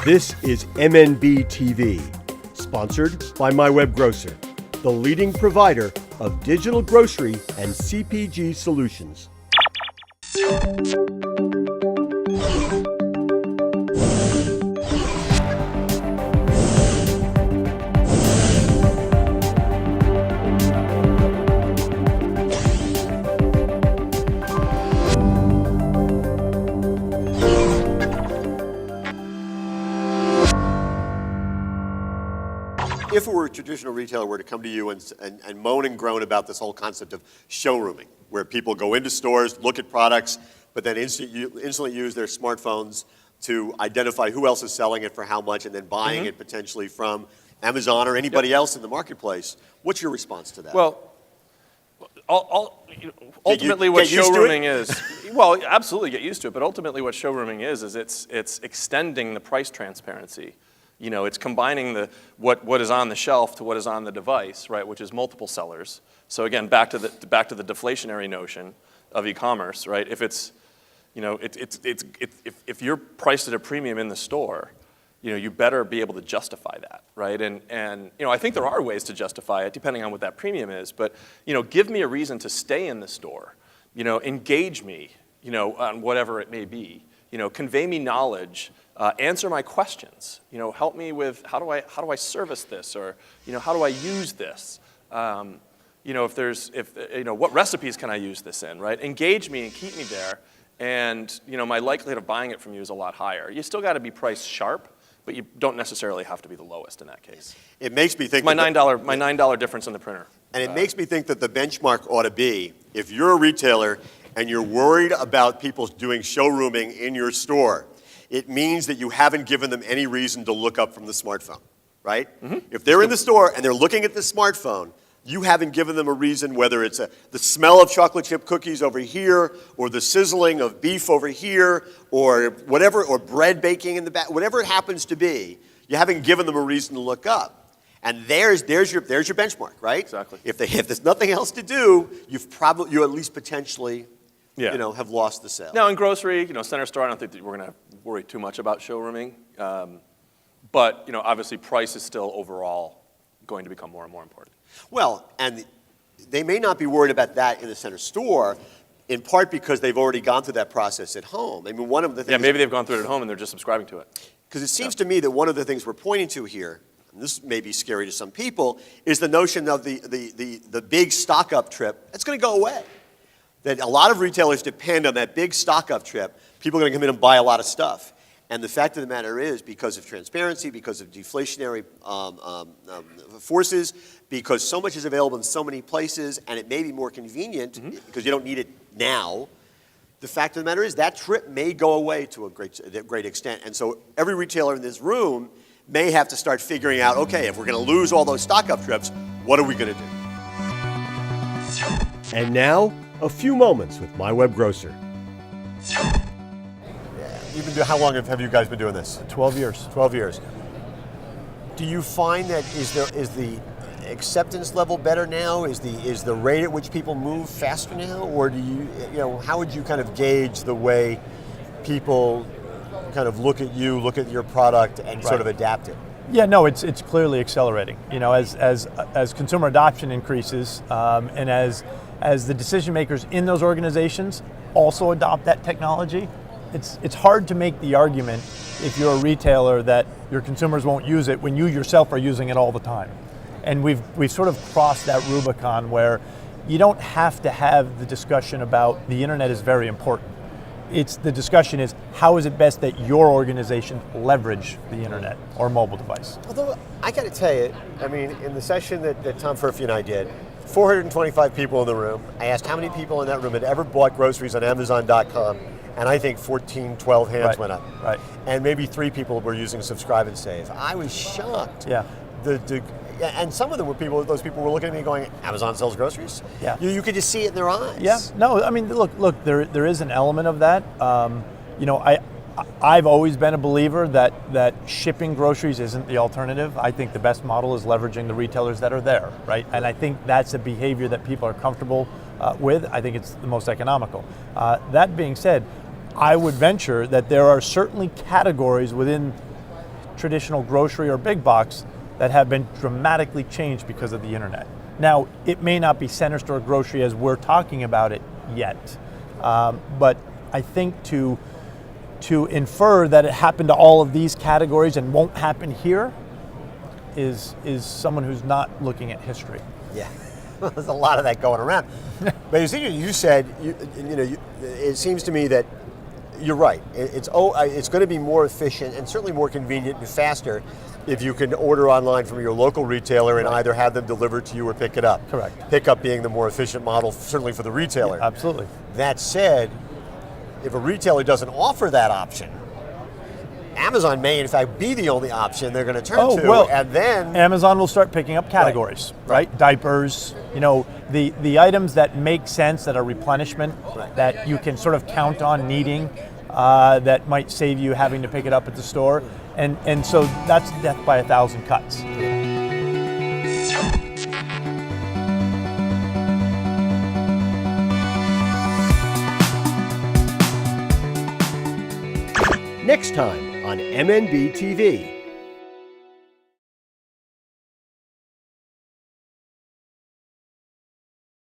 This is MNB-TV, sponsored by MyWebGrocer, the leading provider of digital grocery and CPG solutions. If it were a traditional retailer were to come to you and moan and groan about this whole concept of showrooming, where people go into stores, look at products, but then instantly use their smartphones to identify who else is selling it for how much and then buying it potentially from Amazon or anybody else in the marketplace, what's your response to that? Well, ultimately what showrooming is, well, absolutely get used to it, but ultimately what showrooming is it's extending the price transparency. You know, it's combining what is on the shelf to what is on the device, right? Which is multiple sellers. So again, back to the deflationary notion of e-commerce, right? If it's, you know, if you're priced at a premium in the store, you know, you better be able to justify that, right? And you know, I think there are ways to justify it depending on what that premium is. But you know, give me a reason to stay in the store. You know, engage me. You know, on whatever it may be. You know, convey me knowledge. Answer my questions. You know, help me with how do I service this, or you know, how do I use this? You know, you know, what recipes can I use this in, right? Engage me and keep me there, and you know, my likelihood of buying it from you is a lot higher. You still got to be price sharp, but you don't necessarily have to be the lowest in that case. It makes me think my $9 difference in the printer. And it makes me think that the benchmark ought to be, if you're a retailer and you're worried about people doing showrooming in your store, it means that you haven't given them any reason to look up from the smartphone, right? If they're in the store and they're looking at the smartphone, you haven't given them a reason, whether it's the smell of chocolate chip cookies over here, or the sizzling of beef over here, or whatever, or bread baking in the back, whatever it happens to be, you haven't given them a reason to look up. And there's your benchmark, right? Exactly. If there's nothing else to do, you at least potentially you know, have lost the sale. Now in grocery, you know, center store, I don't think that we're going to worry too much about showrooming. But you know, obviously price is still overall going to become more and more important. Well, and they may not be worried about that in the center store, in part because they've already gone through that process at home. I mean, one of the things... Yeah, maybe they've gone through it at home and they're just subscribing to it. Because it seems to me that one of the things we're pointing to here, and this may be scary to some people, is the notion of the big stock-up trip. That's going to go away. That a lot of retailers depend on that big stock-up trip. People are going to come in and buy a lot of stuff. And the fact of the matter is, because of transparency, because of deflationary forces, because so much is available in so many places, and it may be more convenient because you don't need it now, the fact of the matter is that trip may go away to a great extent. And so every retailer in this room may have to start figuring out, okay, if we're going to lose all those stock-up trips, what are we going to do? And now, a few moments with MyWebGrocer. How long have you guys been doing this? 12 years. 12 years. Do you find that is the acceptance level better now? Is the rate at which people move faster now, or do you know, how would you kind of gauge the way people kind of look at your product and sort of adapt it? Yeah, no, it's clearly accelerating. You know, as consumer adoption increases, and as the decision makers in those organizations also adopt that technology, it's hard to make the argument if you're a retailer that your consumers won't use it when you yourself are using it all the time. And we've sort of crossed that Rubicon where you don't have to have the discussion about the internet is very important. The discussion is how is it best that your organization leverage the internet or mobile device. Although I got to tell you, I mean, in the session that Tom Furphy and I did, 425 people in the room. I asked how many people in that room had ever bought groceries on Amazon.com, and I think 14, 12 hands went up. Right. And maybe 3 people were using Subscribe and Save. I was shocked. Yeah. And some of them were those people were looking at me going, Amazon sells groceries? Yeah. You could just see it in their eyes. Yeah. No, I mean, look, there is an element of that. You know, I've always been a believer that shipping groceries isn't the alternative. I think the best model is leveraging the retailers that are there, right? And I think that's a behavior that people are comfortable with. I think it's the most economical. That being said, I would venture that there are certainly categories within traditional grocery or big box that have been dramatically changed because of the internet. Now, it may not be center store grocery as we're talking about it yet, but I think to infer that it happened to all of these categories and won't happen here is someone who's not looking at history. Yeah, there's a lot of that going around. But you said, it seems to me that you're right. It's going to be more efficient and certainly more convenient and faster if you can order online from your local retailer and either have them delivered to you or pick it up. Correct. Pickup being the more efficient model, certainly for the retailer. Yeah, absolutely. That said, if a retailer doesn't offer that option, Amazon may in fact be the only option they're going to turn to, well, and then Amazon will start picking up categories, right? Diapers, the items that make sense, that are replenishment, that you can sort of count on needing, that might save you having to pick it up at the store, and so that's death by 1,000 cuts. Next time on MNB-TV.